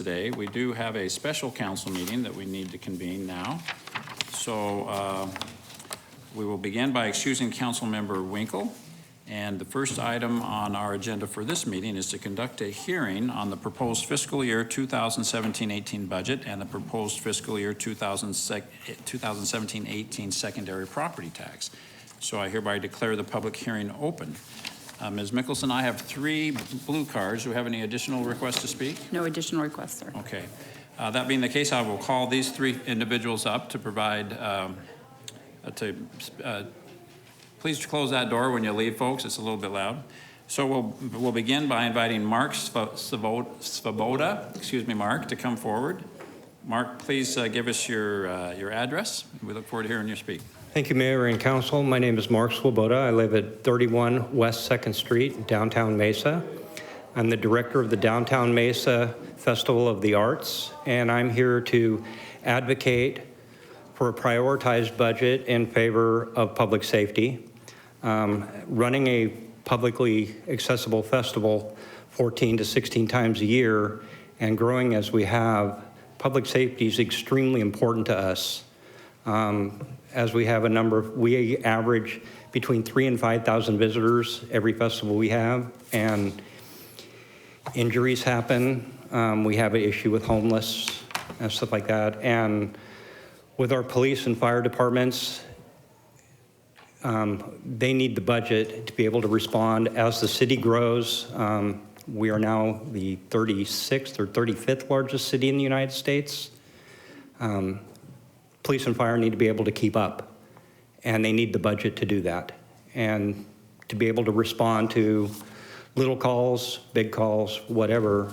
Today, we do have a special council meeting that we need to convene now. So we will begin by excusing Council Member Winkle. And the first item on our agenda for this meeting is to conduct a hearing on the proposed fiscal year 2017-18 budget and the proposed fiscal year 2017-18 secondary property tax. So I hereby declare the public hearing open. Ms. Mickelson, I have 3 blue cards. Do we have any additional requests to speak? No additional requests, sir. Okay. That being the case, I will call these 3 individuals up to provide, please close that door when you leave, folks. It's a little bit loud. So we'll begin by inviting Mark Svoboda, Mark, to come forward. Mark, please give us your address. We look forward to hearing you speak. Thank you, Mayor and Council. My name is Mark Swoboda. I live at 31 West 2nd Street, downtown Mesa. I'm the director of the Downtown Mesa Festival of the Arts, and I'm here to advocate for a prioritized budget in favor of public safety. Running a publicly accessible festival 14 to 16 times a year and growing as we have, public safety is extremely important to us. As we have we average between 3,000 and 5,000 visitors every festival we have, and injuries happen. We have an issue with homeless and stuff like that. And with our police and fire departments, they need the budget to be able to respond. As the city grows, we are now the 36th or 35th largest city in the United States. Police and fire need to be able to keep up, and they need the budget to do that and to be able to respond to little calls, big calls, whatever.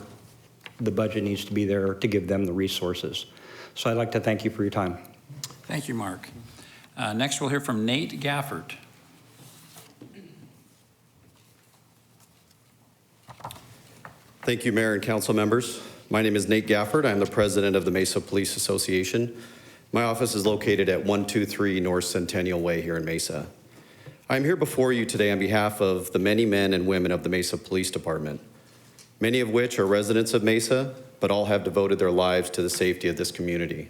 The budget needs to be there to give them the resources. So I'd like to thank you for your time. Thank you, Mark. Next, we'll hear from Nate Gafford. Thank you, Mayor and Council members. My name is Nate Gafford. I'm the president of the Mesa Police Association. My office is located at 123 North Centennial Way here in Mesa. I'm here before you today on behalf of the many men and women of the Mesa Police Department, many of which are residents of Mesa, but all have devoted their lives to the safety of this community.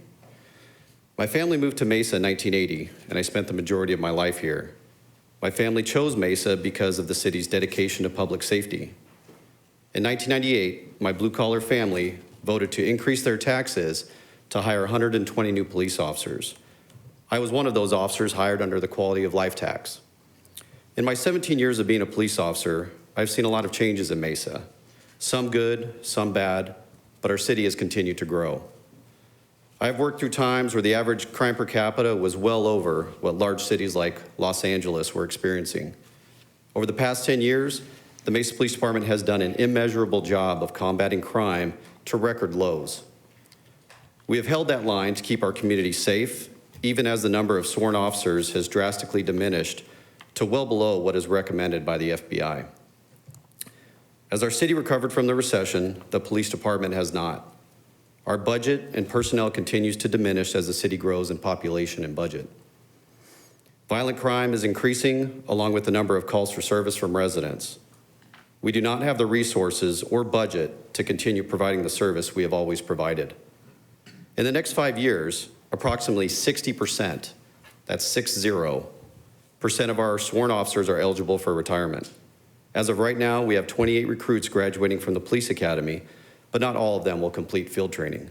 My family moved to Mesa in 1980, and I spent the majority of my life here. My family chose Mesa because of the city's dedication to public safety. In 1998, my blue-collar family voted to increase their taxes to hire 120 new police officers. I was one of those officers hired under the quality of life tax. In my 17 years of being a police officer, I've seen a lot of changes in Mesa, some good, some bad, but our city has continued to grow. I've worked through times where the average crime per capita was well over what large cities like Los Angeles were experiencing. Over the past 10 years, the Mesa Police Department has done an immeasurable job of combating crime to record lows. We have held that line to keep our community safe, even as the number of sworn officers has drastically diminished to well below what is recommended by the FBI. As our city recovered from the recession, the police department has not. Our budget and personnel continues to diminish as the city grows in population and budget. Violent crime is increasing, along with the number of calls for service from residents. We do not have the resources or budget to continue providing the service we have always provided. In the next 5 years, approximately 60%, that's 60% of our sworn officers are eligible for retirement. As of right now, we have 28 recruits graduating from the police academy, but not all of them will complete field training.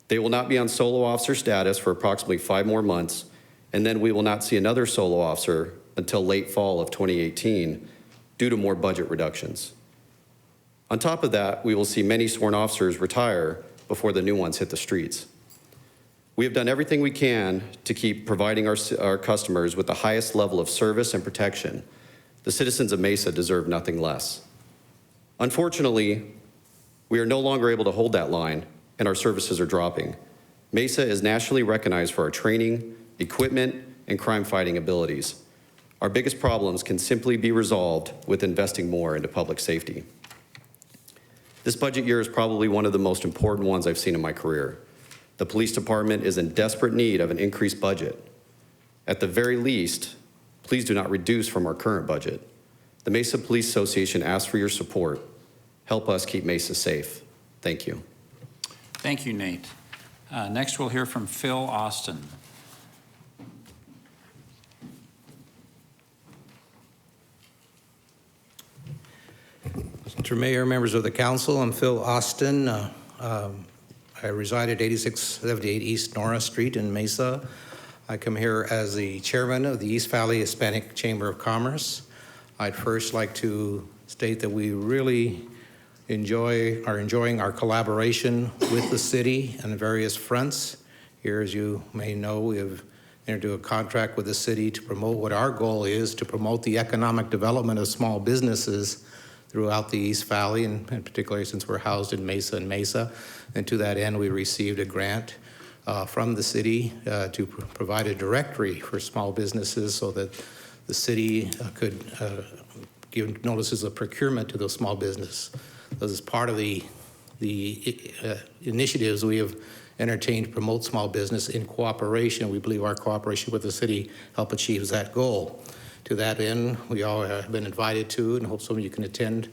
They will not be on solo officer status for approximately 5 more months, and then we will not see another solo officer until late fall of 2018 due to more budget reductions. On top of that, we will see many sworn officers retire before the new ones hit the streets. We have done everything we can to keep providing our customers with the highest level of service and protection. The citizens of Mesa deserve nothing less. Unfortunately, we are no longer able to hold that line, and our services are dropping. Mesa is nationally recognized for our training, equipment, and crime-fighting abilities. Our biggest problems can simply be resolved with investing more into public safety. This budget year is probably one of the most important ones I've seen in my career. The police department is in desperate need of an increased budget. At the very least, please do not reduce from our current budget. The Mesa Police Association asks for your support. Help us keep Mesa safe. Thank you. Thank you, Nate. Next, we'll hear from Phil Austin. Mr. Mayor, members of the council, I'm Phil Austin. I reside at 8678 East Nora Street in Mesa. I come here as the chairman of the East Valley Hispanic Chamber of Commerce. I'd first like to state that we really are enjoying our collaboration with the city on various fronts. Here, as you may know, we have entered into a contract with the city to promote what our goal is, to promote the economic development of small businesses throughout the East Valley, and particularly since we're housed in Mesa and Mesa. And to that end, we received a grant from the city to provide a directory for small businesses so that the city could give notices of procurement to those small businesses. This is part of the initiatives we have entertained to promote small business in cooperation. We believe our cooperation with the city help achieve that goal. To that end, we all have been invited to, and hope some of you can attend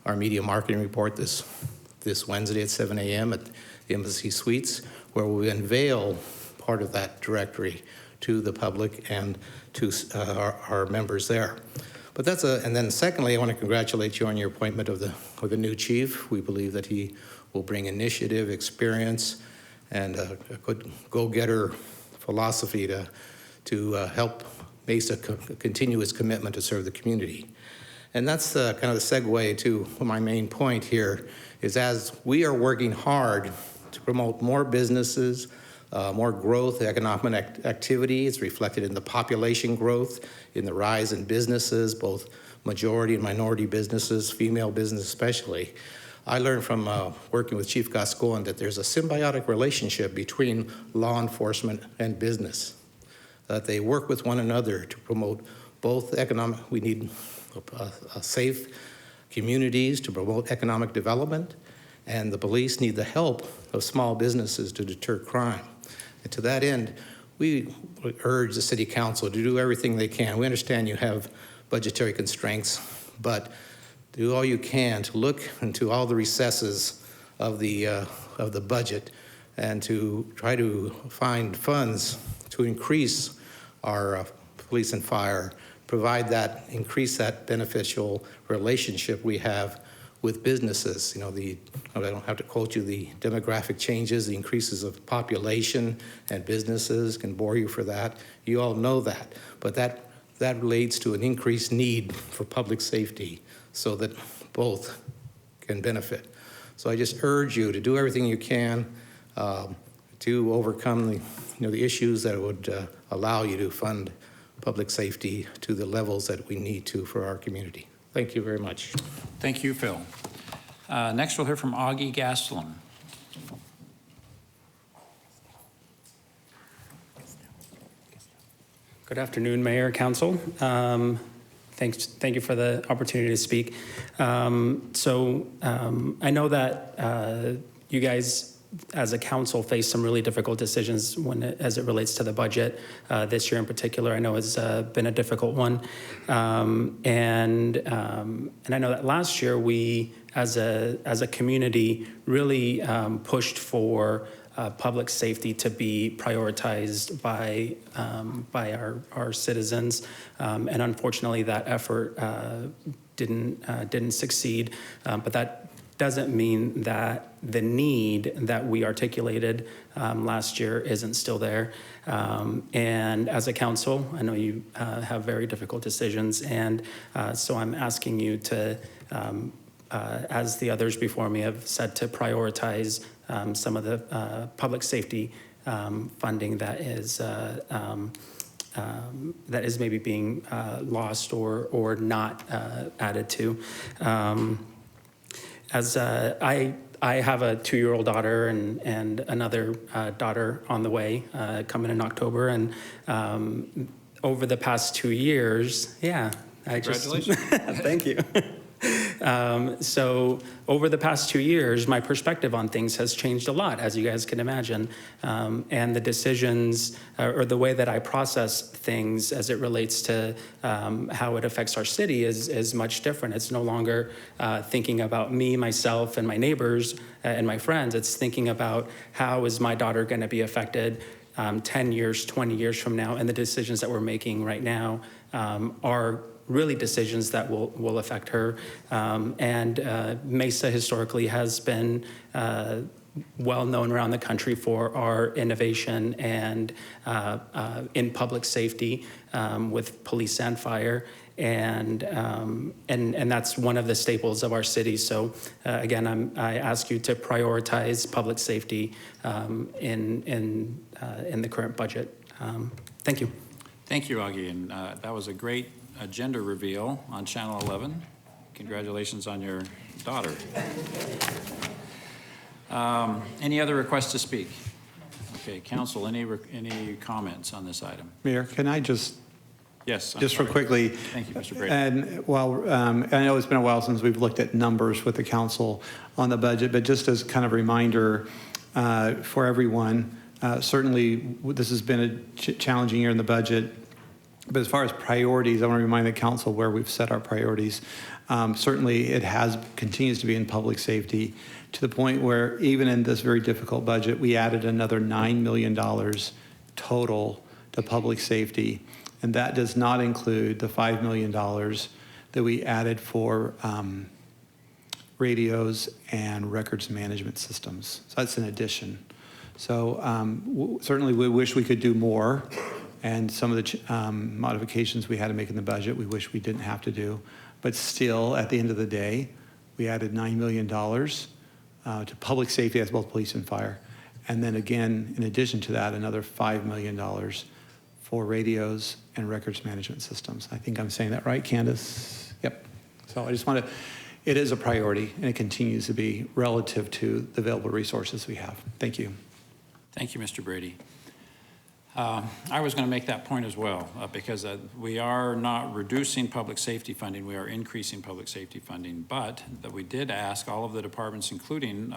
our media marketing report this Wednesday at 7 a.m. at the Embassy Suites, where we unveil part of that directory to the public and to our members there. But and then secondly, I want to congratulate you on your appointment of the new chief. We believe that he will bring initiative, experience, and a good go-getter philosophy to help Mesa continue its commitment to serve the community. And that's kind of the segue to my main point here, is as we are working hard to promote more businesses, more growth, economic activity. It's reflected in the population growth, in the rise in businesses, both majority and minority businesses, female business especially. I learned from working with Chief Gastelum that there's a symbiotic relationship between law enforcement and business, that they work with one another to promote both economic, we need safe communities to promote economic development, and the police need the help of small businesses to deter crime. And to that end, we urge the City Council to do everything they can. We understand you have budgetary constraints, but do all you can to look into all the recesses of the budget and to try to find funds to increase our police and fire, increase that beneficial relationship we have with businesses. You know, I don't have to quote you the demographic changes, the increases of population and businesses can bore you for that. You all know that, but that relates to an increased need for public safety so that both can benefit. So I just urge you to do everything you can to overcome the issues that would allow you to fund public safety to the levels that we need to for our community. Thank you very much. Thank you, Phil. Next, we'll hear from Augie Gastelum. Good afternoon, Mayor, Council. Thank you for the opportunity to speak. I know that you guys as a council face some really difficult decisions as it relates to the budget. This year in particular, I know has been a difficult one. And I know that last year we, as a community, really pushed for public safety to be prioritized by our citizens, and unfortunately that effort didn't succeed. But that doesn't mean that the need that we articulated last year isn't still there. And as a council, I know you have very difficult decisions, and so I'm asking you to, as the others before me have said, to prioritize some of the public safety funding that is maybe being lost or not added to. As I have a 2-year-old daughter and another daughter on the way coming in October, and over the past 2 years, congratulations. Thank you. So over the past 2 years, my perspective on things has changed a lot, as you guys can imagine. And the decisions or the way that I process things as it relates to how it affects our city is much different. It's no longer thinking about me, myself, and my neighbors and my friends. It's thinking about how is my daughter going to be affected 10 years, 20 years from now, and the decisions that we're making right now are really decisions that will affect her. Mesa historically has been well known around the country for our innovation and in public safety with police and fire. And that's one of the staples of our city. So again, I ask you to prioritize public safety in the current budget. Thank you. Thank you, Augie, and that was a great agenda reveal on Channel 11. Congratulations on your daughter. Any other requests to speak? Okay, council, any comments on this item? Mayor, can I just Yes. Just real quickly. Thank you, Mr. Brady. And while I know it's been a while since we've looked at numbers with the council on the budget, but just as kind of a reminder for everyone, certainly this has been a challenging year in the budget. But as far as priorities, I want to remind the council where we've set our priorities. Certainly it continues to be in public safety to the point where even in this very difficult budget, we added another $9 million total to public safety. And that does not include the $5 million that we added for radios and records management systems. So that's an addition. So certainly we wish we could do more. And some of the modifications we had to make in the budget, we wish we didn't have to do. But still, at the end of the day, we added $9 million to public safety, as both police and fire. And then again, in addition to that, another $5 million for radios and records management systems. I think I'm saying that right, Candace? Yep. So I just want to, it is a priority, and it continues to be relative to the available resources we have. Thank you. Thank you, Mr. Brady. I was going to make that point as well, because we are not reducing public safety funding, we are increasing public safety funding, but that we did ask all of the departments, including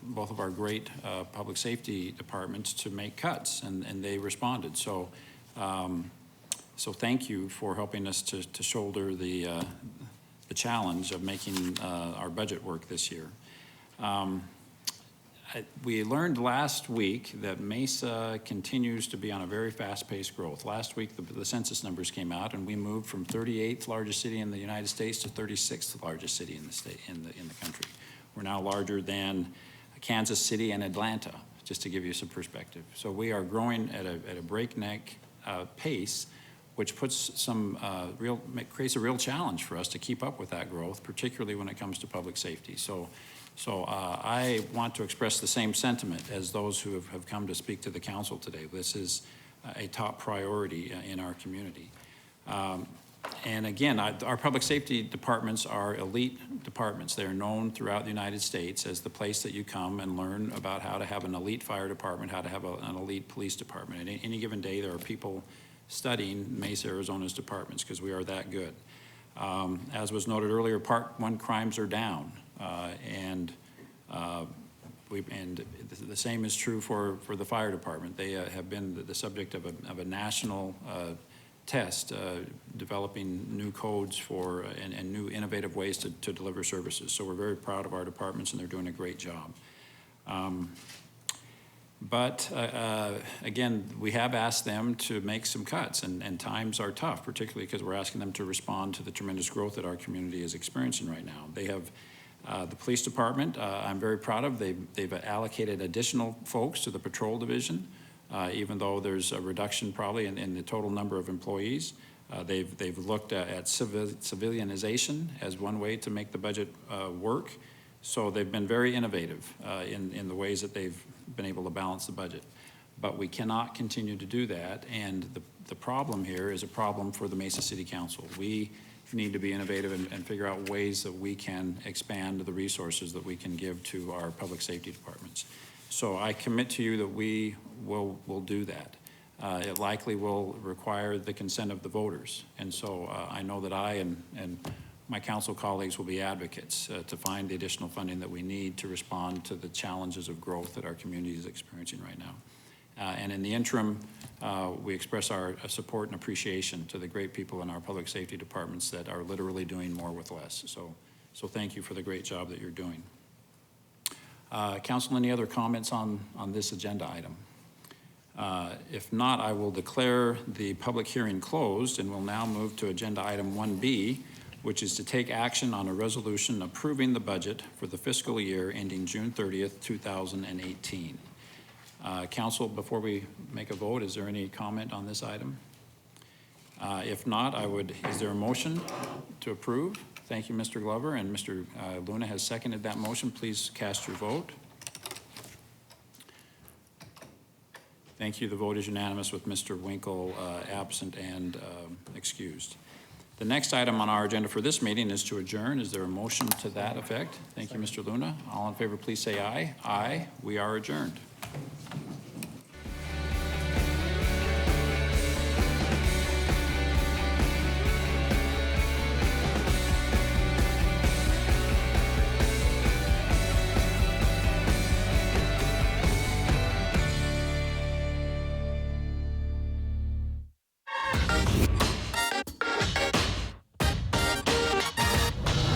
both of our great public safety departments, to make cuts, and they responded. So, so thank you for helping us to shoulder the challenge of making our budget work this year. We learned last week that Mesa continues to be on a very fast-paced growth. Last week, the census numbers came out, and we moved from 38th largest city in the United States to 36th largest city in the state in the country. We're now larger than Kansas City and Atlanta, just to give you some perspective. So we are growing at a breakneck pace, which puts creates a real challenge for us to keep up with that growth, particularly when it comes to public safety. So I want to express the same sentiment as those who have come to speak to the council today. This is a top priority in our community. And again, our public safety departments are elite departments. They're known throughout the United States as the place that you come and learn about how to have an elite fire department, how to have an elite police department. And any given day, there are people studying Mesa, Arizona's departments because we are that good. As was noted earlier, Part 1 crimes are down. And the same is true for the fire department. They have been the subject of a national test, developing new codes for and new innovative ways to deliver services. So we're very proud of our departments, and they're doing a great job. But again, we have asked them to make some cuts, and times are tough, particularly because we're asking them to respond to the tremendous growth that our community is experiencing right now. They have the police department, I'm very proud of. They've allocated additional folks to the patrol division, even though there's a reduction probably in the total number of employees. They've looked at civilianization as one way to make the budget work. So they've been very innovative in the ways that they've been able to balance the budget. But we cannot continue to do that, and the problem here is a problem for the Mesa City Council. We need to be innovative and figure out ways that we can expand the resources that we can give to our public safety departments. So I commit to you that we will do that. It likely will require the consent of the voters. And so I know that I and my council colleagues will be advocates to find the additional funding that we need to respond to the challenges of growth that our community is experiencing right now. And in the interim, we express our support and appreciation to the great people in our public safety departments that are literally doing more with less. So thank you for the great job that you're doing. Council, any other comments on this agenda item? If not, I will declare the public hearing closed and will now move to agenda item 1B, which is to take action on a resolution approving the budget for the fiscal year ending June 30th, 2018. Council, before we make a vote, is there any comment on this item? If not, is there a motion to approve? Thank you, Mr. Glover, and Mr. Luna has seconded that motion. Please cast your vote. Thank you. The vote is unanimous with Mr. Winkle absent and excused. The next item on our agenda for this meeting is to adjourn. Is there a motion to that effect? Thank you, Mr. Luna. All in favor, please say aye. Aye. We are adjourned.